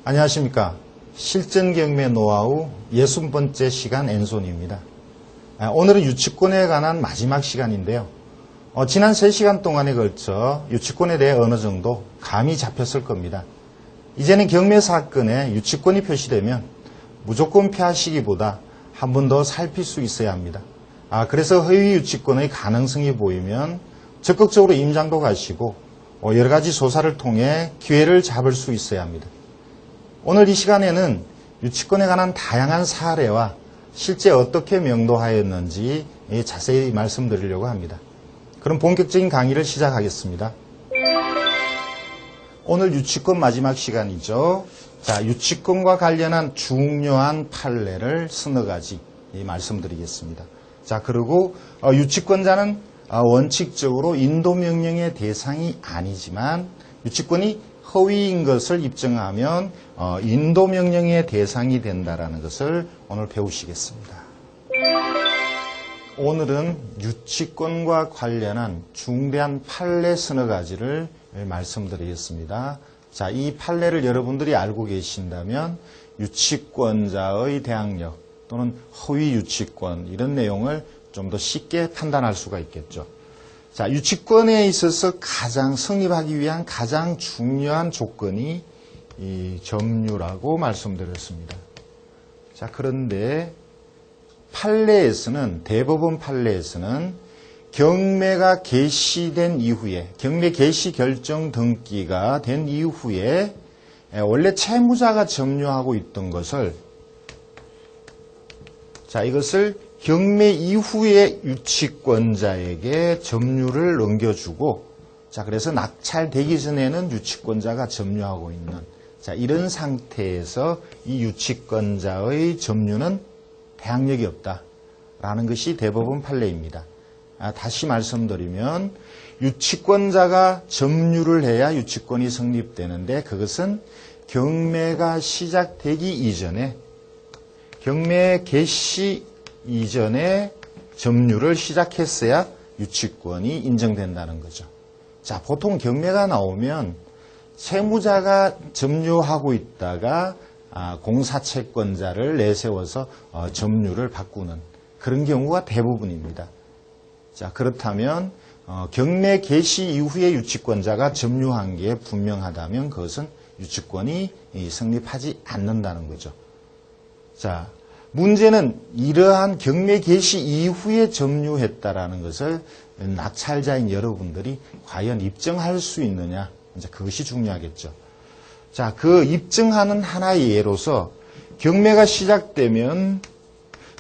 안녕하십니까. 실전경매 노하우 60번째 시간 앤손입니다. 오늘은 유치권에 관한 마지막 시간인데요. 지난 3시간 동안에 걸쳐 유치권에 대해 어느 정도 감이 잡혔을 겁니다. 이제는 경매 사건에 유치권이 표시되면 무조건 피하시기보다 한 번 더 살필 수 있어야 합니다. 그래서 허위 유치권의 가능성이 보이면 적극적으로 임장도 가시고 여러 가지 조사를 통해 기회를 잡을 수 있어야 합니다. 오늘 이 시간에는 유치권에 관한 다양한 사례와 실제 어떻게 명도하였는지 자세히 말씀드리려고 합니다. 그럼 본격적인 강의를 시작하겠습니다. 오늘 유치권 마지막 시간이죠. 자, 유치권과 관련한 중요한 판례를 서너 가지 말씀드리겠습니다. 자, 그리고 유치권자는 원칙적으로 인도명령의 대상이 아니지만 유치권이 허위인 것을 입증하면 인도명령의 대상이 된다는 것을 오늘 배우시겠습니다. 오늘은 유치권과 관련한 중대한 판례 서너 가지를 말씀드리겠습니다. 자, 이 판례를 여러분들이 알고 계신다면 유치권자의 대항력 또는 허위 유치권 이런 내용을 좀 더 쉽게 판단할 수가 있겠죠. 자, 유치권에 있어서 가장 성립하기 위한 가장 중요한 조건이 이 점유라고 말씀드렸습니다. 자, 그런데 판례에서는 대법원 판례에서는 경매가 개시된 이후에 경매 개시 결정 등기가 된 이후에 원래 채무자가 점유하고 있던 것을 자, 이것을 경매 이후에 유치권자에게 점유를 넘겨주고 자, 그래서 낙찰되기 전에는 유치권자가 점유하고 있는 자, 이런 상태에서 이 유치권자의 점유는 대항력이 없다라는 것이 대법원 판례입니다. 다시 말씀드리면 유치권자가 점유를 해야 유치권이 성립되는데 그것은 경매가 시작되기 이전에 경매 개시 이전에 점유를 시작했어야 유치권이 인정된다는 거죠. 자, 보통 경매가 나오면 채무자가 점유하고 있다가 공사채권자를 내세워서 점유를 바꾸는 그런 경우가 대부분입니다. 자, 그렇다면 경매 개시 이후에 유치권자가 점유한 게 분명하다면 그것은 유치권이 성립하지 않는다는 거죠. 자, 문제는 이러한 경매 개시 이후에 점유했다라는 것을 낙찰자인 여러분들이 과연 입증할 수 있느냐, 이제 그것이 중요하겠죠. 자, 그 입증하는 하나의 예로서 경매가 시작되면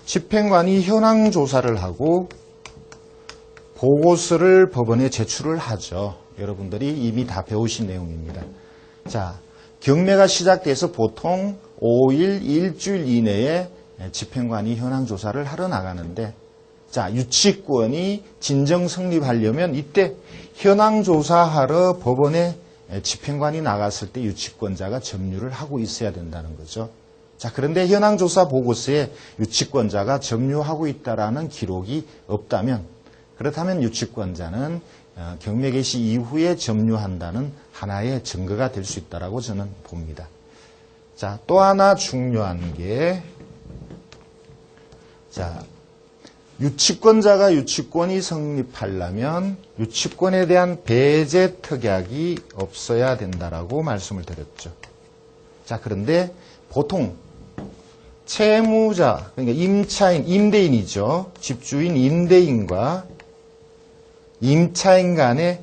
집행관이 현황 조사를 하고 보고서를 법원에 제출을 하죠. 여러분들이 이미 다 배우신 내용입니다. 자, 경매가 시작돼서 보통 5일, 일주일 이내에 집행관이 현황 조사를 하러 나가는데 자, 유치권이 진정 성립하려면 이때 현황 조사하러 법원에 집행관이 나갔을 때 유치권자가 점유를 하고 있어야 된다는 거죠. 자, 그런데 현황 조사 보고서에 유치권자가 점유하고 있다라는 기록이 없다면 그렇다면 유치권자는 경매 개시 이후에 점유한다는 하나의 증거가 될 수 있다라고 저는 봅니다. 자, 또 하나 중요한 게 자, 유치권자가 유치권이 성립하려면 유치권에 대한 배제 특약이 없어야 된다라고 말씀을 드렸죠. 자, 그런데 보통 채무자, 그러니까 임차인, 임대인이죠. 집주인 임대인과 임차인 간에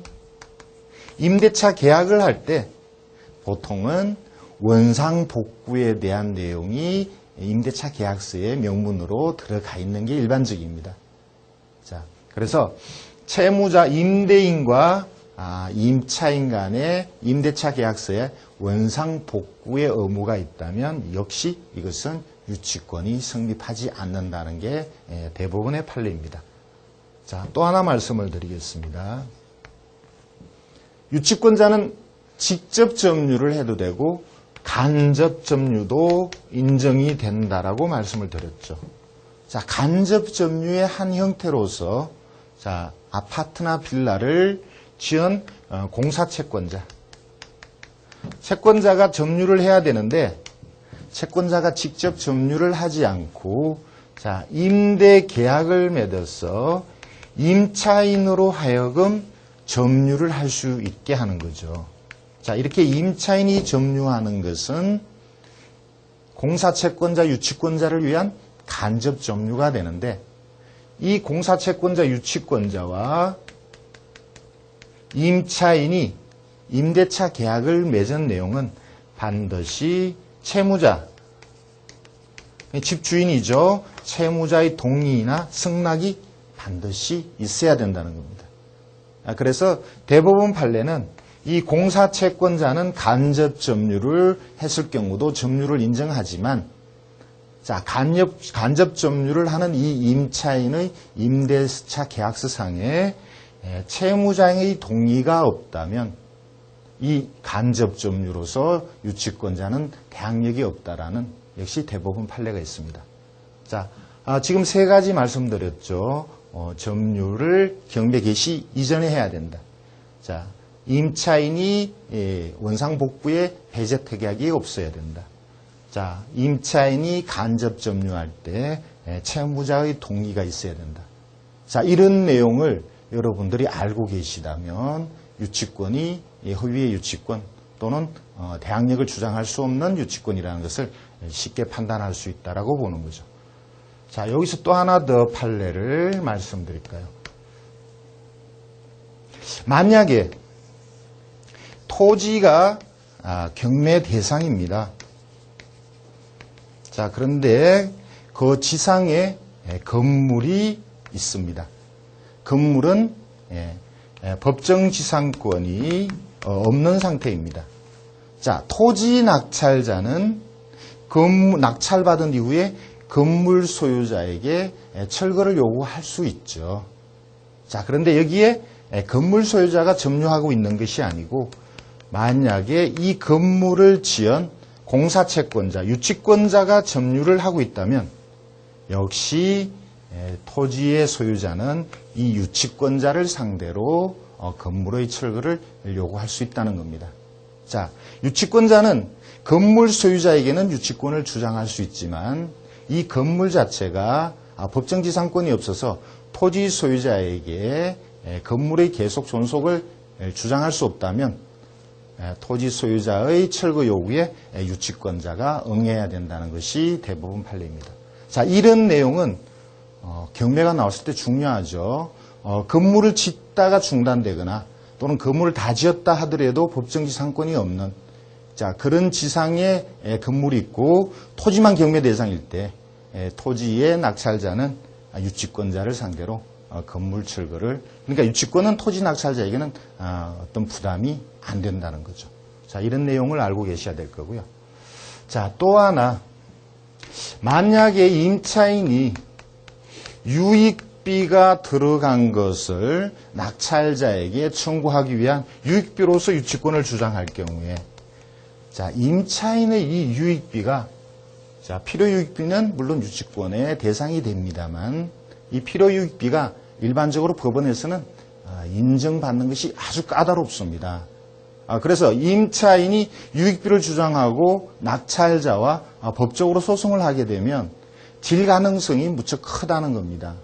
임대차 계약을 할 때 보통은 원상 복구에 대한 내용이 임대차 계약서의 명문으로 들어가 있는 게 일반적입니다. 자, 그래서 채무자 임대인과 임차인 간의 임대차 계약서에 원상 복구의 의무가 있다면 역시 이것은 유치권이 성립하지 않는다는 게 대부분의 판례입니다. 자, 또 하나 말씀을 드리겠습니다. 유치권자는 직접 점유를 해도 되고 간접 점유도 인정이 된다라고 말씀을 드렸죠. 자, 간접 점유의 한 형태로서 자, 아파트나 빌라를 지은 공사채권자. 채권자가 점유를 해야 되는데 채권자가 직접 점유를 하지 않고 자, 임대 계약을 맺어서 임차인으로 하여금 점유를 할 수 있게 하는 거죠. 자, 이렇게 임차인이 점유하는 것은 공사채권자, 유치권자를 위한 간접 점유가 되는데 이 공사채권자, 유치권자와 임차인이 임대차 계약을 맺은 내용은 반드시 채무자, 집주인이죠. 채무자의 동의나 승낙이 반드시 있어야 된다는 겁니다. 그래서 대법원 판례는 이 공사채권자는 간접 점유를 했을 경우도 점유를 인정하지만 자, 간접 점유를 하는 이 임차인의 임대차 계약서상에 채무자의 동의가 없다면 이 간접 점유로서 유치권자는 대항력이 없다라는 역시 대법원 판례가 있습니다. 자, 지금 세 가지 말씀드렸죠. 점유를 경매 개시 이전에 해야 된다. 자, 임차인이 원상복구에 배제 특약이 없어야 된다. 자, 임차인이 간접 점유할 때 채무자의 동의가 있어야 된다. 자, 이런 내용을 여러분들이 알고 계시다면 유치권이 허위의 유치권 또는 대항력을 주장할 수 없는 유치권이라는 것을 쉽게 판단할 수 있다라고 보는 거죠. 자, 여기서 또 하나 더 판례를 말씀드릴까요? 만약에 토지가 경매 대상입니다. 자, 그런데 그 지상에 건물이 있습니다. 건물은 법정 지상권이 없는 상태입니다. 자, 토지 낙찰자는 낙찰받은 이후에 건물 소유자에게 철거를 요구할 수 있죠. 자, 그런데 여기에 건물 소유자가 점유하고 있는 것이 아니고 만약에 이 건물을 지은 공사채권자, 유치권자가 점유를 하고 있다면 역시 토지의 소유자는 이 유치권자를 상대로 건물의 철거를 요구할 수 있다는 겁니다. 자, 유치권자는 건물 소유자에게는 유치권을 주장할 수 있지만 이 건물 자체가 법정지상권이 없어서 토지 소유자에게 건물의 계속 존속을 주장할 수 없다면 토지 소유자의 철거 요구에 유치권자가 응해야 된다는 것이 대법원 판례입니다. 자, 이런 내용은 경매가 나왔을 때 중요하죠. 건물을 짓다가 중단되거나 또는 건물을 다 지었다 하더라도 법정지상권이 없는 자, 그런 지상에 건물이 있고 토지만 경매 대상일 때 토지의 낙찰자는 유치권자를 상대로 건물 철거를 그러니까 유치권은 토지 낙찰자에게는 어떤 부담이 안 된다는 거죠. 자, 이런 내용을 알고 계셔야 될 거고요. 자, 또 하나 만약에 임차인이 유익비가 들어간 것을 낙찰자에게 청구하기 위한 유익비로서 유치권을 주장할 경우에 자, 임차인의 이 유익비가 자, 필요유익비는 물론 유치권의 대상이 됩니다만 이 필요유익비가 일반적으로 법원에서는 인정받는 것이 아주 까다롭습니다. 그래서 임차인이 유익비를 주장하고 낙찰자와 법적으로 소송을 하게 되면 질 가능성이 무척 크다는 겁니다.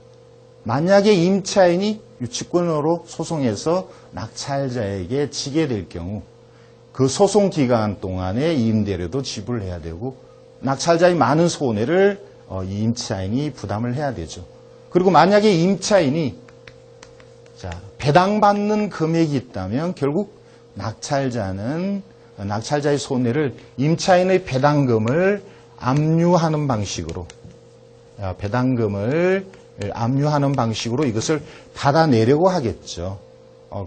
만약에 임차인이 유치권으로 소송해서 낙찰자에게 지게 될 경우 그 소송 기간 동안에 임대료도 지불해야 되고 낙찰자의 많은 손해를 임차인이 부담을 해야 되죠. 그리고 만약에 임차인이 배당받는 금액이 있다면 결국 낙찰자의 손해를 임차인의 배당금을 압류하는 방식으로 이것을 받아내려고 하겠죠.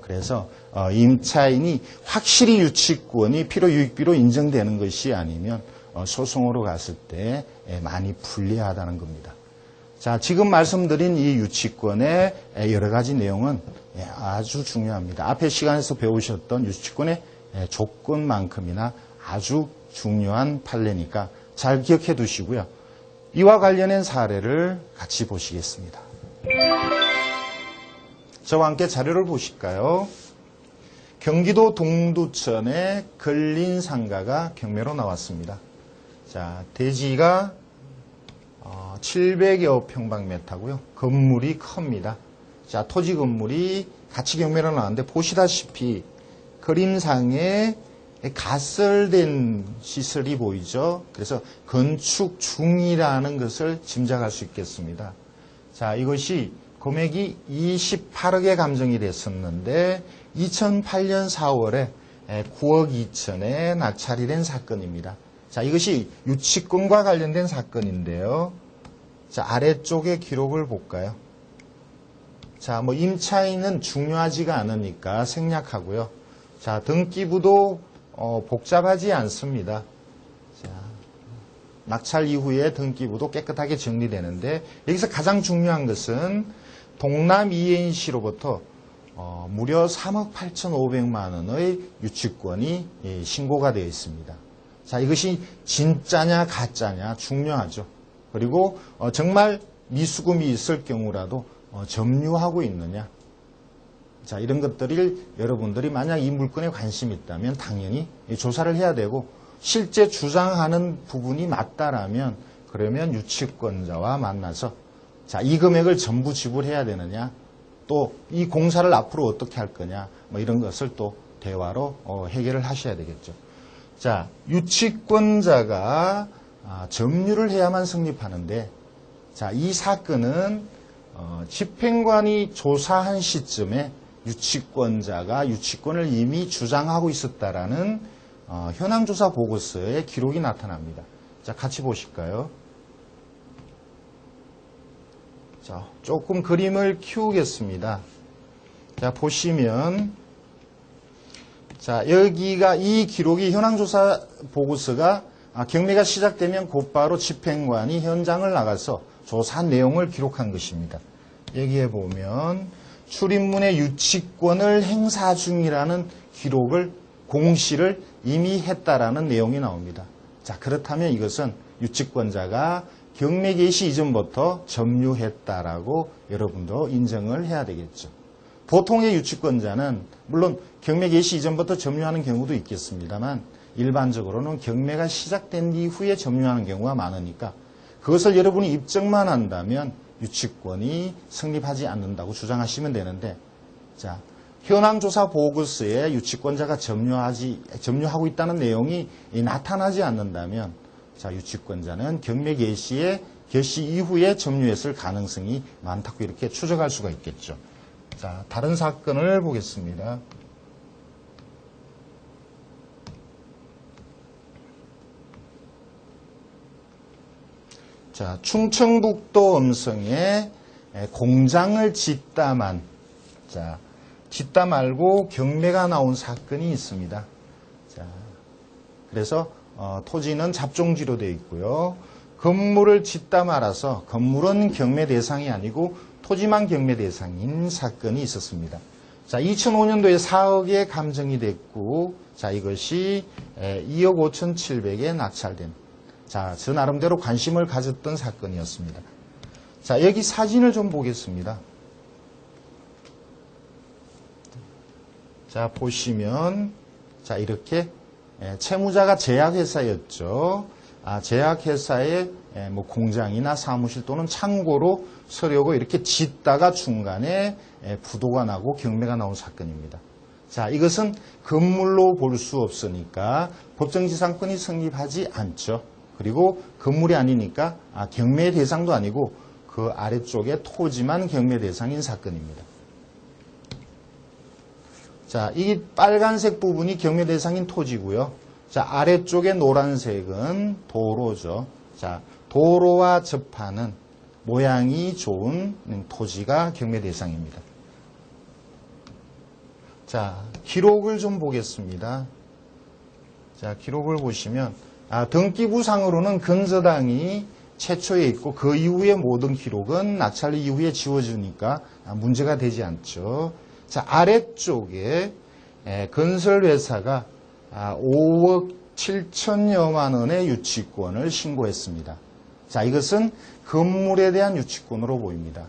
그래서 임차인이 확실히 유치권이 필요유익비로 인정되는 것이 아니면 소송으로 갔을 때 많이 불리하다는 겁니다. 자, 지금 말씀드린 이 유치권의 여러 가지 내용은 아주 중요합니다. 앞에 시간에서 배우셨던 유치권의 조건만큼이나 아주 중요한 판례니까 잘 기억해 두시고요. 이와 관련된 사례를 같이 보시겠습니다. 저와 함께 자료를 보실까요? 경기도 동두천의 근린상가가 경매로 나왔습니다. 자, 대지가 700여 평방미터고요. 건물이 큽니다. 자, 토지 건물이 같이 경매로 나왔는데 보시다시피 그림상에 가설된 시설이 보이죠. 그래서 건축 중이라는 것을 짐작할 수 있겠습니다. 자, 이것이 금액이 28억에 감정이 됐었는데 2008년 4월에 9억 2천에 낙찰이 된 사건입니다. 자, 이것이 유치권과 관련된 사건인데요. 자, 아래쪽의 기록을 볼까요? 자, 뭐 임차인은 중요하지가 않으니까 생략하고요. 자, 등기부도 복잡하지 않습니다. 자, 낙찰 이후에 등기부도 깨끗하게 정리되는데 여기서 가장 중요한 것은 동남 ENC로부터 무려 3억 8,500만 원의 유치권이 신고가 되어 있습니다. 자, 이것이 진짜냐 가짜냐 중요하죠. 그리고 정말 미수금이 있을 경우라도 점유하고 있느냐. 자, 이런 것들을 여러분들이 만약 이 물건에 관심이 있다면 당연히 조사를 해야 되고 실제 주장하는 부분이 맞다라면 그러면 유치권자와 만나서 자, 이 금액을 전부 지불해야 되느냐, 또 이 공사를 앞으로 어떻게 할 거냐, 뭐 이런 것을 또 대화로 해결을 하셔야 되겠죠. 자, 유치권자가 점유를 해야만 성립하는데, 자, 이 사건은 집행관이 조사한 시점에 유치권자가 유치권을 이미 주장하고 있었다라는 현황조사 보고서에 기록이 나타납니다. 자, 같이 보실까요? 자, 조금 그림을 키우겠습니다. 자, 보시면, 자, 여기가 이 기록이 현황조사 보고서가 경매가 시작되면 곧바로 집행관이 현장을 나가서 조사한 내용을 기록한 것입니다. 여기에 보면 출입문의 유치권을 행사 중이라는 기록을 공시를 이미 했다라는 내용이 나옵니다. 자, 그렇다면 이것은 유치권자가 경매 개시 이전부터 점유했다라고 여러분도 인정을 해야 되겠죠. 보통의 유치권자는 물론 경매 개시 이전부터 점유하는 경우도 있겠습니다만 일반적으로는 경매가 시작된 이후에 점유하는 경우가 많으니까 그것을 여러분이 입증만 한다면 유치권이 성립하지 않는다고 주장하시면 되는데, 자, 현황조사 보고서에 유치권자가 점유하고 있다는 내용이 나타나지 않는다면, 자, 유치권자는 경매 개시 이후에 점유했을 가능성이 많다고 이렇게 추정할 수가 있겠죠. 자, 다른 사건을 보겠습니다. 자, 충청북도 음성에 공장을 짓다만, 자, 짓다 말고 경매가 나온 사건이 있습니다. 자, 그래서 토지는 잡종지로 되어 있고요. 건물을 짓다 말아서 건물은 경매 대상이 아니고 토지만 경매 대상인 사건이 있었습니다. 자, 2005년도에 4억에 감정이 됐고, 자, 이것이 2억 5,700에 낙찰된, 자, 저 나름대로 관심을 가졌던 사건이었습니다. 자, 여기 사진을 좀 보겠습니다. 자, 보시면, 자, 이렇게 채무자가 제약회사였죠. 제약회사의 뭐 공장이나 사무실 또는 창고로 서려고 이렇게 짓다가 중간에 부도가 나고 경매가 나온 사건입니다. 자, 이것은 건물로 볼 수 없으니까 법정지상권이 성립하지 않죠. 그리고 건물이 아니니까 경매 대상도 아니고 그 아래쪽에 토지만 경매 대상인 사건입니다. 자, 이 빨간색 부분이 경매 대상인 토지고요. 자, 아래쪽에 노란색은 도로죠. 자, 도로와 접하는 모양이 좋은 토지가 경매 대상입니다. 자, 기록을 좀 보겠습니다. 자, 기록을 보시면 등기부상으로는 근저당이 최초에 있고 그 이후의 모든 기록은 낙찰 이후에 지워지니까 문제가 되지 않죠. 자, 아래쪽에 건설회사가 5억 7천여만 원의 유치권을 신고했습니다. 자, 이것은 건물에 대한 유치권으로 보입니다.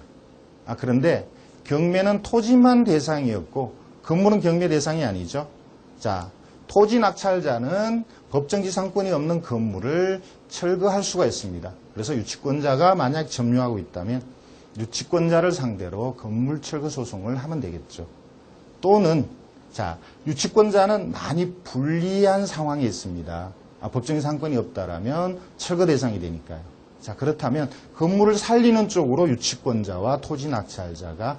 그런데 경매는 토지만 대상이었고 건물은 경매 대상이 아니죠. 자, 토지 낙찰자는 법정지상권이 없는 건물을 철거할 수가 있습니다. 그래서 유치권자가 만약 점유하고 있다면 유치권자를 상대로 건물 철거 소송을 하면 되겠죠. 또는 자, 유치권자는 많이 불리한 상황이 있습니다. 법정지상권이 없다라면 철거 대상이 되니까요. 자, 그렇다면 건물을 살리는 쪽으로 유치권자와 토지 낙찰자가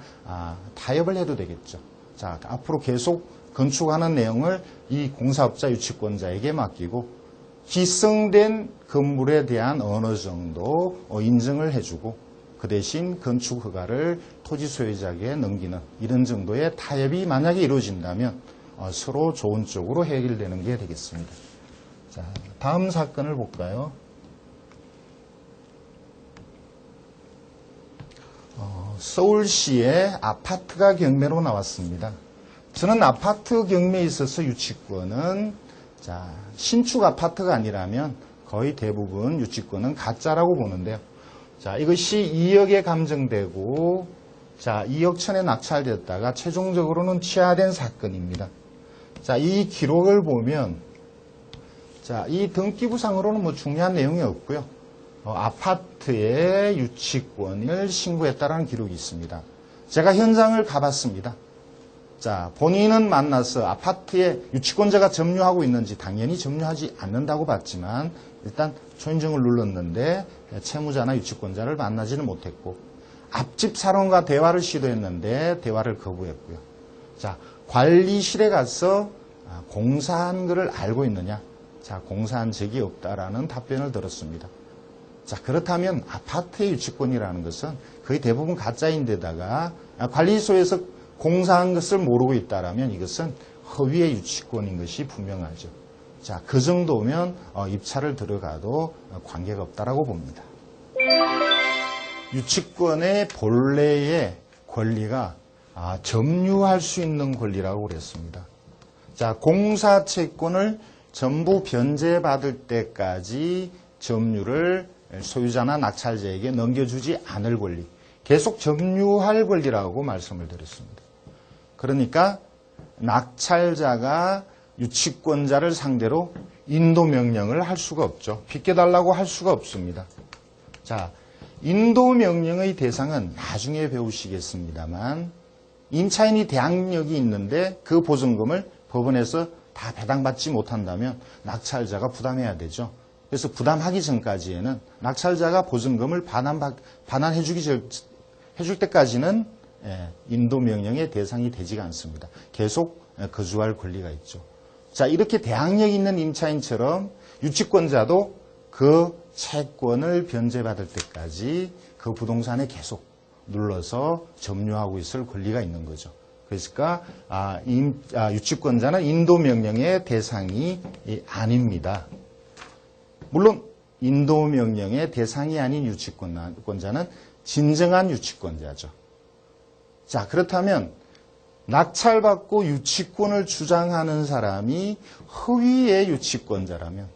타협을 해도 되겠죠. 자, 앞으로 계속 건축하는 내용을 이 공사업자 유치권자에게 맡기고 기성된 건물에 대한 어느 정도 인증을 해주고 그 대신 건축 허가를 토지 소유자에게 넘기는 이런 정도의 타협이 만약에 이루어진다면 서로 좋은 쪽으로 해결되는 게 되겠습니다. 자, 다음 사건을 볼까요? 서울시에 아파트가 경매로 나왔습니다. 저는 아파트 경매에 있어서 유치권은 신축 아파트가 아니라면 거의 대부분 유치권은 가짜라고 보는데요. 자, 이것이 2억에 감정되고 2억 천에 낙찰됐다가 최종적으로는 취하된 사건입니다. 자, 이 기록을 보면 이 등기부상으로는 뭐 중요한 내용이 없고요. 아파트의 유치권을 신고했다라는 기록이 있습니다. 제가 현장을 가봤습니다. 자, 본인은 만나서 아파트에 유치권자가 점유하고 있는지 당연히 점유하지 않는다고 봤지만 일단 초인종을 눌렀는데 채무자나 유치권자를 만나지는 못했고 앞집 사람과 대화를 시도했는데 대화를 거부했고요. 자, 관리실에 가서 공사한 것을 알고 있느냐? 자, 공사한 적이 없다라는 답변을 들었습니다. 자, 그렇다면 아파트의 유치권이라는 것은 거의 대부분 가짜인데다가 관리소에서 공사한 것을 모르고 있다라면 이것은 허위의 유치권인 것이 분명하죠. 자, 그 정도면 입찰을 들어가도 관계가 없다라고 봅니다. 유치권의 본래의 권리가 점유할 수 있는 권리라고 그랬습니다. 자, 공사 채권을 전부 변제받을 때까지 점유를 소유자나 낙찰자에게 넘겨주지 않을 권리, 계속 점유할 권리라고 말씀을 드렸습니다. 그러니까 낙찰자가 유치권자를 상대로 인도명령을 할 수가 없죠. 빗겨달라고 할 수가 없습니다. 자, 인도명령의 대상은 나중에 배우시겠습니다만 임차인이 대항력이 있는데 그 보증금을 법원에서 다 배당받지 못한다면 낙찰자가 부담해야 되죠. 그래서 부담하기 전까지에는 낙찰자가 보증금을 해줄 때까지는 인도명령의 대상이 되지가 않습니다. 계속 거주할 권리가 있죠. 자, 이렇게 대항력 있는 임차인처럼 유치권자도 그 채권을 변제받을 때까지 그 부동산에 계속 눌러서 점유하고 있을 권리가 있는 거죠. 그러니까 유치권자는 인도명령의 대상이 아닙니다. 물론 인도명령의 대상이 아닌 유치권자는 진정한 유치권자죠. 자, 그렇다면 낙찰받고 유치권을 주장하는 사람이 허위의 유치권자라면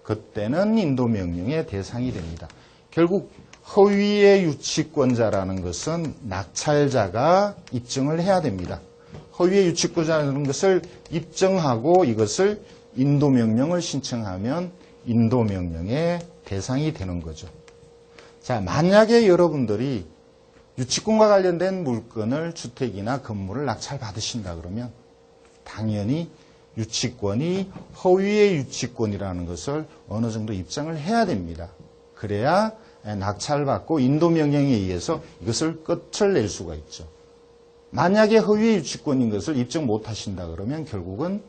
그때는 인도명령의 대상이 됩니다. 결국 허위의 유치권자라는 것은 낙찰자가 입증을 해야 됩니다. 허위의 유치권자라는 것을 입증하고 이것을 인도명령을 신청하면 인도명령의 대상이 되는 거죠. 자, 만약에 여러분들이 유치권과 관련된 물건을 주택이나 건물을 낙찰받으신다 그러면 당연히 유치권이 허위의 유치권이라는 것을 어느 정도 입증을 해야 됩니다. 그래야 낙찰받고 인도명령에 의해서 이것을 끝을 낼 수가 있죠. 만약에 허위의 유치권인 것을 입증 못하신다 그러면 결국은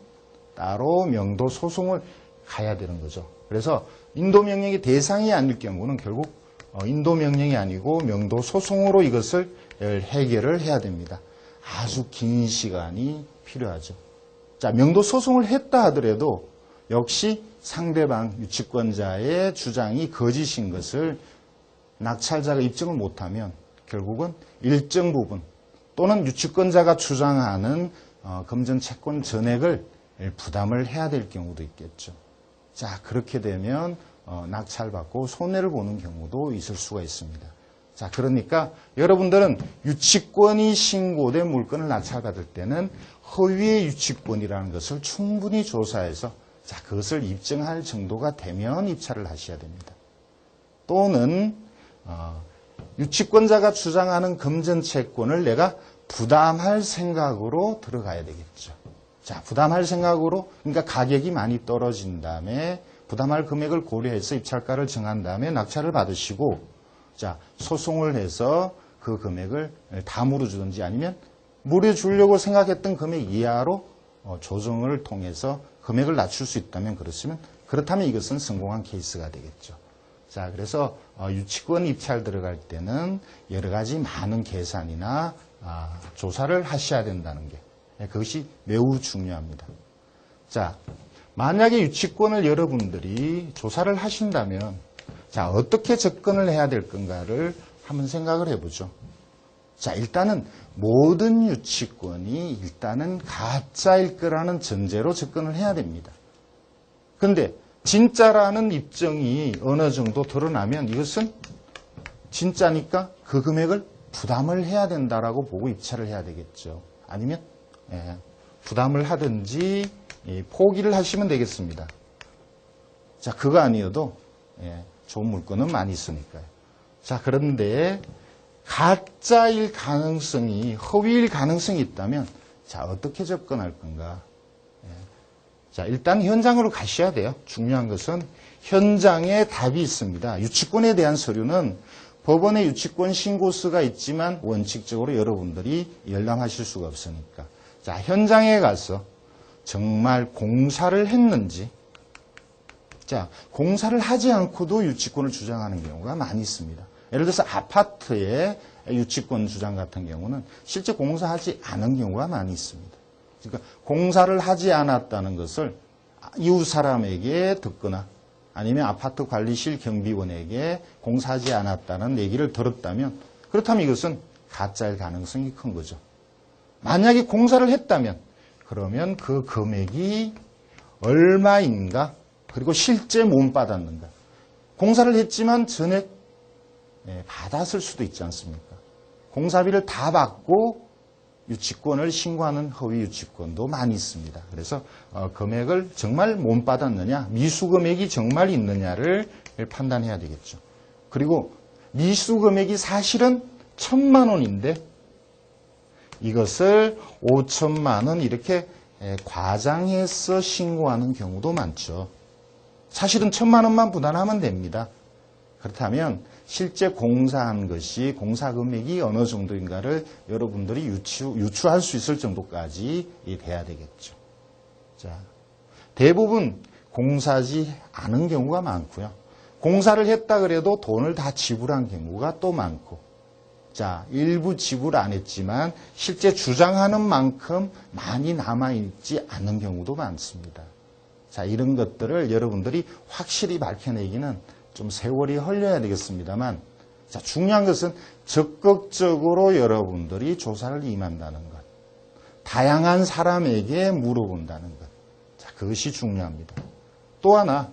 따로 명도 소송을 가야 되는 거죠. 그래서 인도명령의 대상이 아닐 경우는 결국 인도명령이 아니고 명도 소송으로 이것을 해결을 해야 됩니다. 아주 긴 시간이 필요하죠. 자, 명도 소송을 했다 하더라도 역시 상대방 유치권자의 주장이 거짓인 것을 낙찰자가 입증을 못하면 결국은 일정 부분 또는 유치권자가 주장하는 금전채권 전액을 부담을 해야 될 경우도 있겠죠. 자, 그렇게 되면 낙찰받고 손해를 보는 경우도 있을 수가 있습니다. 자, 그러니까 여러분들은 유치권이 신고된 물건을 낙찰받을 때는 허위의 유치권이라는 것을 충분히 조사해서 자, 그것을 입증할 정도가 되면 입찰을 하셔야 됩니다. 또는 유치권자가 주장하는 금전채권을 내가 부담할 생각으로 들어가야 되겠죠. 자, 부담할 생각으로, 그러니까 가격이 많이 떨어진 다음에 부담할 금액을 고려해서 입찰가를 정한 다음에 낙찰을 받으시고, 자, 소송을 해서 그 금액을 다 물어주든지 아니면 물어주려고 생각했던 금액 이하로 조정을 통해서 금액을 낮출 수 있다면 그렇다면 이것은 성공한 케이스가 되겠죠. 자, 그래서 유치권 입찰 들어갈 때는 여러 가지 많은 계산이나 조사를 하셔야 된다는 게 그것이 매우 중요합니다. 자, 만약에 유치권을 여러분들이 조사를 하신다면 자, 어떻게 접근을 해야 될 건가를 한번 생각을 해보죠. 자, 일단은 모든 유치권이 일단은 가짜일 거라는 전제로 접근을 해야 됩니다. 근데 진짜라는 입증이 어느 정도 드러나면 이것은 진짜니까 그 금액을 부담을 해야 된다라고 보고 입찰을 해야 되겠죠. 아니면 부담을 하든지 포기를 하시면 되겠습니다. 자, 그거 아니어도 좋은 물건은 많이 있으니까요. 자, 그런데 가짜일 가능성이, 허위일 가능성이 있다면 자, 어떻게 접근할 건가? 자, 일단 현장으로 가셔야 돼요. 중요한 것은 현장에 답이 있습니다. 유치권에 대한 서류는 법원에 유치권 신고서가 있지만 원칙적으로 여러분들이 열람하실 수가 없으니까. 자, 현장에 가서 정말 공사를 했는지, 자, 공사를 하지 않고도 유치권을 주장하는 경우가 많이 있습니다. 예를 들어서 아파트의 유치권 주장 같은 경우는 실제 공사하지 않은 경우가 많이 있습니다. 그러니까 공사를 하지 않았다는 것을 이웃 사람에게 듣거나 아니면 아파트 관리실 경비원에게 공사하지 않았다는 얘기를 들었다면 그렇다면 이것은 가짜일 가능성이 큰 거죠. 만약에 공사를 했다면 그러면 그 금액이 얼마인가 그리고 실제 못 받았는가. 공사를 했지만 전액 받았을 수도 있지 않습니까? 공사비를 다 받고 유치권을 신고하는 허위 유치권도 많이 있습니다. 그래서 금액을 정말 못 받았느냐, 미수 금액이 정말 있느냐를 판단해야 되겠죠. 그리고 미수 금액이 사실은 1,000만 원인데 이것을 5천만 원 이렇게 과장해서 신고하는 경우도 많죠. 사실은 1,000만 원만 부담하면 됩니다. 그렇다면 실제 공사한 것이 공사 금액이 어느 정도인가를 여러분들이 유추할 수 있을 정도까지 돼야 되겠죠. 자, 대부분 공사하지 않은 경우가 많고요. 공사를 했다 그래도 돈을 다 지불한 경우가 또 많고, 자, 일부 지불 안 했지만 실제 주장하는 만큼 많이 남아있지 않은 경우도 많습니다. 자, 이런 것들을 여러분들이 확실히 밝혀내기는 좀 세월이 흘려야 되겠습니다만, 자, 중요한 것은 적극적으로 여러분들이 조사를 임한다는 것. 다양한 사람에게 물어본다는 것. 자, 그것이 중요합니다. 또 하나,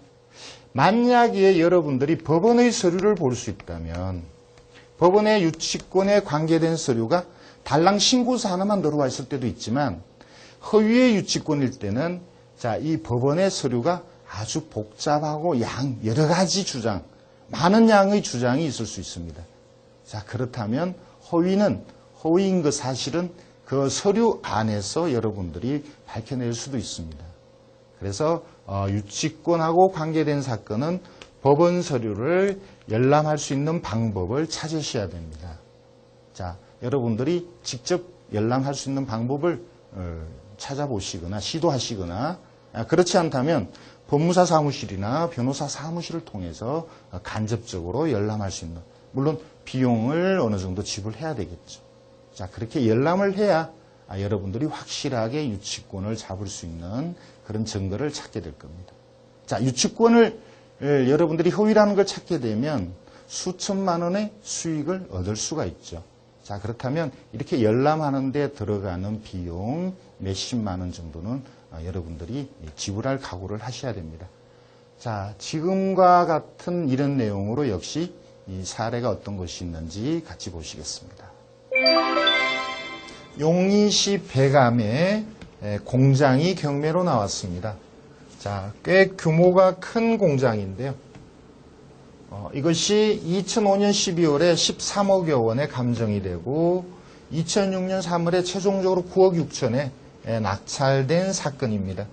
만약에 여러분들이 법원의 서류를 볼 수 있다면, 법원의 유치권에 관계된 서류가 달랑 신고서 하나만 들어와 있을 때도 있지만, 허위의 유치권일 때는, 자, 이 법원의 서류가 아주 복잡하고 여러 가지 주장, 많은 양의 주장이 있을 수 있습니다. 자, 그렇다면 허위인 것 사실은 그 서류 안에서 여러분들이 밝혀낼 수도 있습니다. 그래서 유치권하고 관계된 사건은 법원 서류를 열람할 수 있는 방법을 찾으셔야 됩니다. 자, 여러분들이 직접 열람할 수 있는 방법을 찾아보시거나 시도하시거나, 그렇지 않다면 법무사 사무실이나 변호사 사무실을 통해서 간접적으로 열람할 수 있는, 물론 비용을 어느 정도 지불해야 되겠죠. 자, 그렇게 열람을 해야 여러분들이 확실하게 유치권을 잡을 수 있는 그런 증거를 찾게 될 겁니다. 자, 유치권을 여러분들이 허위라는 걸 찾게 되면 수천만 원의 수익을 얻을 수가 있죠. 자, 그렇다면 이렇게 열람하는 데 들어가는 비용 몇십만 원 정도는 여러분들이 지불할 각오를 하셔야 됩니다. 자, 지금과 같은 이런 내용으로 역시 이 사례가 어떤 것이 있는지 같이 보시겠습니다. 용인시 배감에 공장이 경매로 나왔습니다. 자, 꽤 규모가 큰 공장인데요. 이것이 2005년 12월에 13억여 원에 감정이 되고 2006년 3월에 최종적으로 9억 6천에 낙찰된 사건입니다.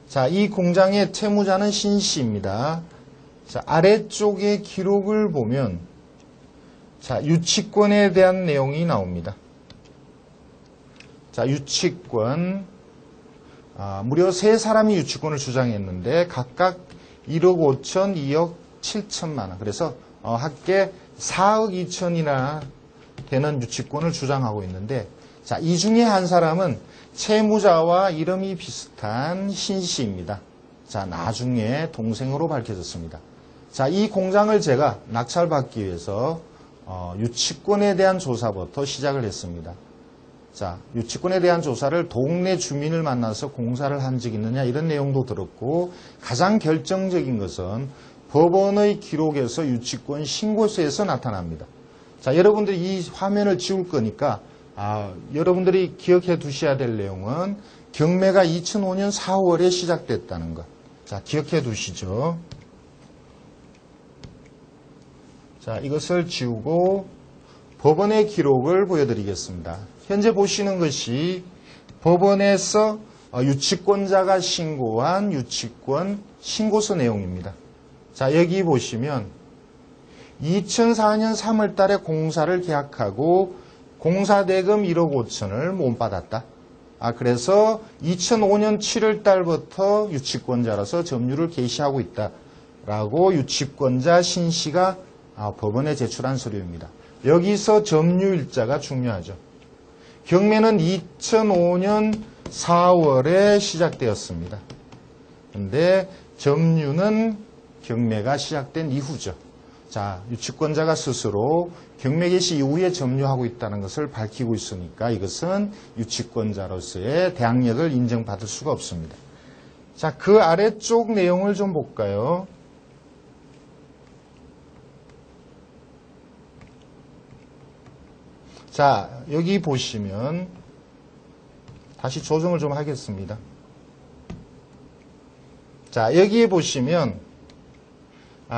자, 이 공장의 채무자는 신씨입니다. 자, 아래쪽의 기록을 보면 자, 유치권에 대한 내용이 나옵니다. 자, 유치권 무려 3사람이 유치권을 주장했는데 각각 1억 5천, 2억 7천만 원. 그래서 합계 4억 2천이나 되는 유치권을 주장하고 있는데 자, 이 중에 한 사람은 채무자와 이름이 비슷한 신씨입니다. 자, 나중에 동생으로 밝혀졌습니다. 자, 이 공장을 제가 낙찰받기 위해서 유치권에 대한 조사부터 시작을 했습니다. 자, 유치권에 대한 조사를 동네 주민을 만나서 공사를 한 적이 있느냐 이런 내용도 들었고 가장 결정적인 것은 법원의 기록에서 유치권 신고서에서 나타납니다. 자, 여러분들이 이 화면을 지울 거니까 여러분들이 기억해 두셔야 될 내용은 경매가 2005년 4월에 시작됐다는 것. 자, 기억해 두시죠. 자, 이것을 지우고 법원의 기록을 보여드리겠습니다. 현재 보시는 것이 법원에서 유치권자가 신고한 유치권 신고서 내용입니다. 자, 여기 보시면 2004년 3월 달에 공사를 계약하고 공사대금 1억 5천을 못 받았다. 그래서 2005년 7월 달부터 유치권자로서 점유를 개시하고 있다라고 유치권자 신씨가 법원에 제출한 서류입니다. 여기서 점유일자가 중요하죠. 경매는 2005년 4월에 시작되었습니다. 그런데 점유는 경매가 시작된 이후죠. 자, 유치권자가 스스로 경매 개시 이후에 점유하고 있다는 것을 밝히고 있으니까 이것은 유치권자로서의 대항력을 인정받을 수가 없습니다. 자, 그 아래쪽 내용을 좀 볼까요? 자, 여기 보시면 다시 조정을 좀 하겠습니다. 자, 여기에 보시면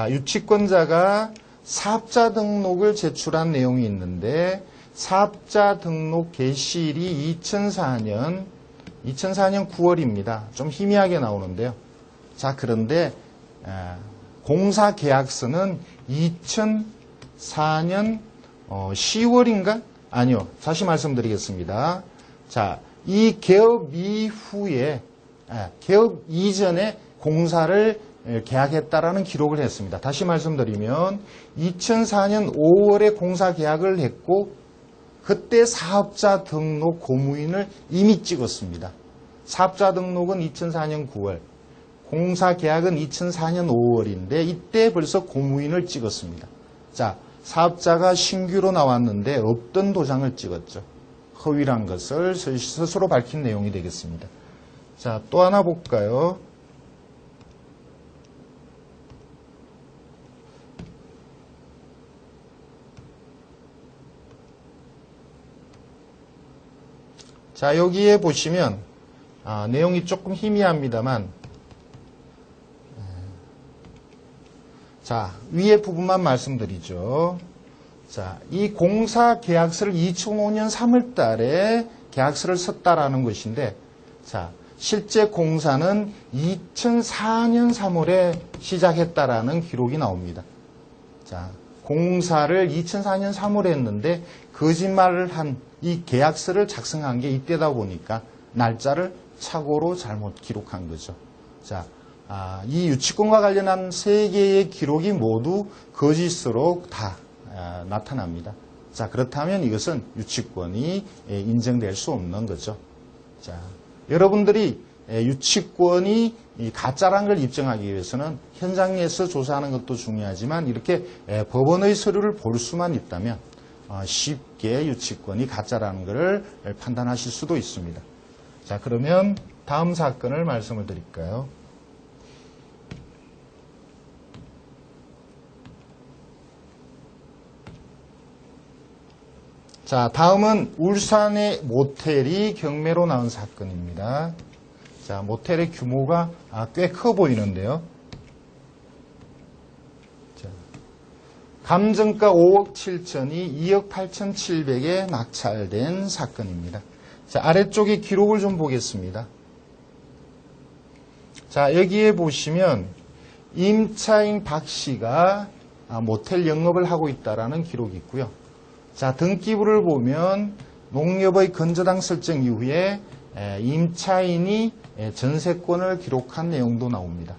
유치권자가 사업자 등록을 제출한 내용이 있는데 사업자 등록 개시일이 2004년 9월입니다. 좀 희미하게 나오는데요. 자, 그런데 공사 계약서는 2004년 10월인가? 아니요. 다시 말씀드리겠습니다. 자, 이 개업 이후에 개업 이전에 공사를 계약했다라는 기록을 했습니다. 다시 말씀드리면 2004년 5월에 공사 계약을 했고 그때 사업자 등록 고무인을 이미 찍었습니다. 사업자 등록은 2004년 9월, 공사 계약은 2004년 5월인데 이때 벌써 고무인을 찍었습니다. 자, 사업자가 신규로 나왔는데 없던 도장을 찍었죠. 허위란 것을 스스로 밝힌 내용이 되겠습니다. 자, 또 하나 볼까요? 자, 여기에 보시면 내용이 조금 희미합니다만 자, 위에 부분만 말씀드리죠. 자, 이 공사 계약서를 2005년 3월 달에 계약서를 썼다라는 것인데 자, 실제 공사는 2004년 3월에 시작했다라는 기록이 나옵니다. 자, 공사를 2004년 3월에 했는데 거짓말을 한 이 계약서를 작성한 게 이때다 보니까 날짜를 착오로 잘못 기록한 거죠. 자, 이 유치권과 관련한 3개의 기록이 모두 거짓으로 다 나타납니다. 자, 그렇다면 이것은 유치권이 인정될 수 없는 거죠. 자, 여러분들이 유치권이 가짜라는 걸 입증하기 위해서는 현장에서 조사하는 것도 중요하지만 이렇게 법원의 서류를 볼 수만 있다면 쉽게 유치권이 가짜라는 것을 판단하실 수도 있습니다. 자, 그러면 다음 사건을 말씀을 드릴까요? 자, 다음은 울산의 모텔이 경매로 나온 사건입니다. 자, 모텔의 규모가 꽤 커 보이는데요. 자, 감정가 5억 7천이 2억 8천7백에 낙찰된 사건입니다. 자, 아래쪽에 기록을 좀 보겠습니다. 자, 여기에 보시면 임차인 박 씨가 모텔 영업을 하고 있다라는 기록이 있고요. 자, 등기부를 보면 농협의 건저당 설정 이후에 임차인이 전세권을 기록한 내용도 나옵니다.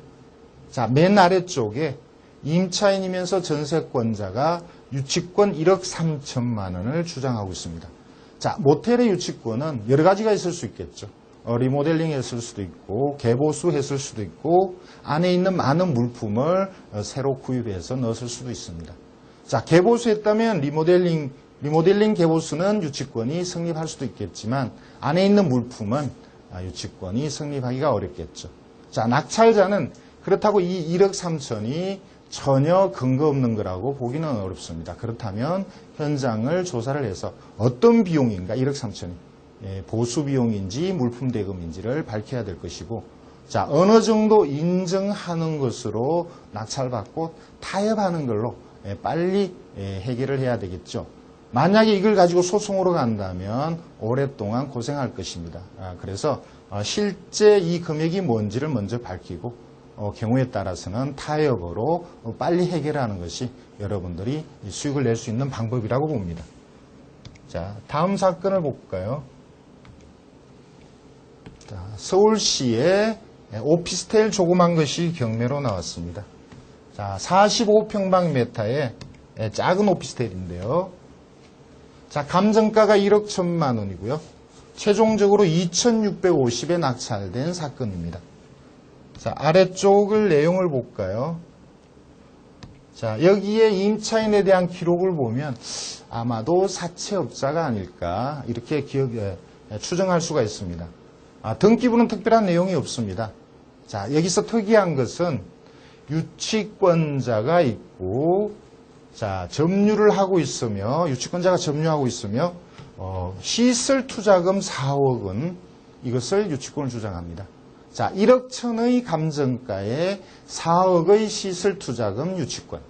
자, 맨 아래쪽에 임차인이면서 전세권자가 유치권 1억 3천만 원을 주장하고 있습니다. 자, 모텔의 유치권은 여러 가지가 있을 수 있겠죠. 리모델링 했을 수도 있고 개보수 했을 수도 있고 안에 있는 많은 물품을 새로 구입해서 넣었을 수도 있습니다. 자, 개보수 했다면 리모델링 개보수는 유치권이 성립할 수도 있겠지만 안에 있는 물품은 유치권이 성립하기가 어렵겠죠. 자, 낙찰자는 그렇다고 이 1억 3천이 전혀 근거 없는 거라고 보기는 어렵습니다. 그렇다면 현장을 조사를 해서 어떤 비용인가 1억 3천이 보수 비용인지 물품 대금인지를 밝혀야 될 것이고, 자, 어느 정도 인정하는 것으로 낙찰받고 타협하는 걸로 빨리 해결을 해야 되겠죠. 만약에 이걸 가지고 소송으로 간다면 오랫동안 고생할 것입니다. 그래서 실제 이 금액이 뭔지를 먼저 밝히고 경우에 따라서는 타협으로 빨리 해결하는 것이 여러분들이 수익을 낼 수 있는 방법이라고 봅니다. 자, 다음 사건을 볼까요? 자, 서울시에 오피스텔 조그만 것이 경매로 나왔습니다. 자, 45평방미터의 작은 오피스텔인데요. 자, 감정가가 1억 1천만 원이고요. 최종적으로 2,650에 낙찰된 사건입니다. 자, 아래쪽을 내용을 볼까요? 자, 여기에 임차인에 대한 기록을 보면 아마도 사채업자가 아닐까 이렇게 추정할 수가 있습니다. 등기부는 특별한 내용이 없습니다. 자, 여기서 특이한 것은 유치권자가 있고, 자, 점유를 하고 있으며, 유치권자가 점유하고 있으며, 시설 투자금 4억 원, 이것을 유치권을 주장합니다. 자, 1억 천의 감정가에 4억의 시설 투자금 유치권.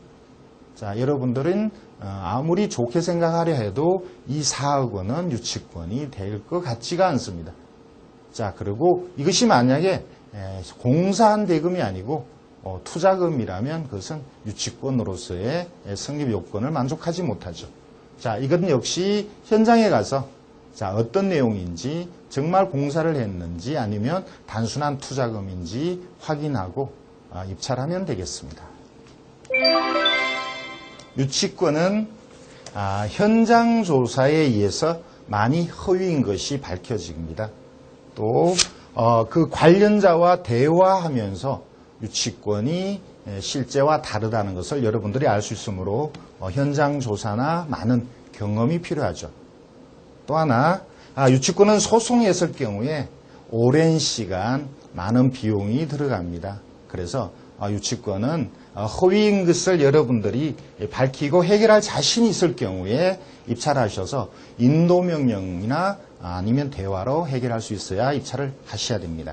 자, 여러분들은 아무리 좋게 생각하려 해도 이 4억 원은 유치권이 될 것 같지가 않습니다. 자, 그리고 이것이 만약에 공사한 대금이 아니고 투자금이라면 그것은 유치권으로서의 성립 요건을 만족하지 못하죠. 자, 이건 역시 현장에 가서 자, 어떤 내용인지 정말 공사를 했는지 아니면 단순한 투자금인지 확인하고 입찰하면 되겠습니다. 유치권은 현장 조사에 의해서 많이 허위인 것이 밝혀집니다. 또 그 관련자와 대화하면서 유치권이 실제와 다르다는 것을 여러분들이 알 수 있으므로 현장 조사나 많은 경험이 필요하죠. 또 하나, 유치권은 소송했을 경우에 오랜 시간 많은 비용이 들어갑니다. 그래서 유치권은 허위인 것을 여러분들이 밝히고 해결할 자신이 있을 경우에 입찰하셔서 인도명령이나 아니면 대화로 해결할 수 있어야 입찰을 하셔야 됩니다.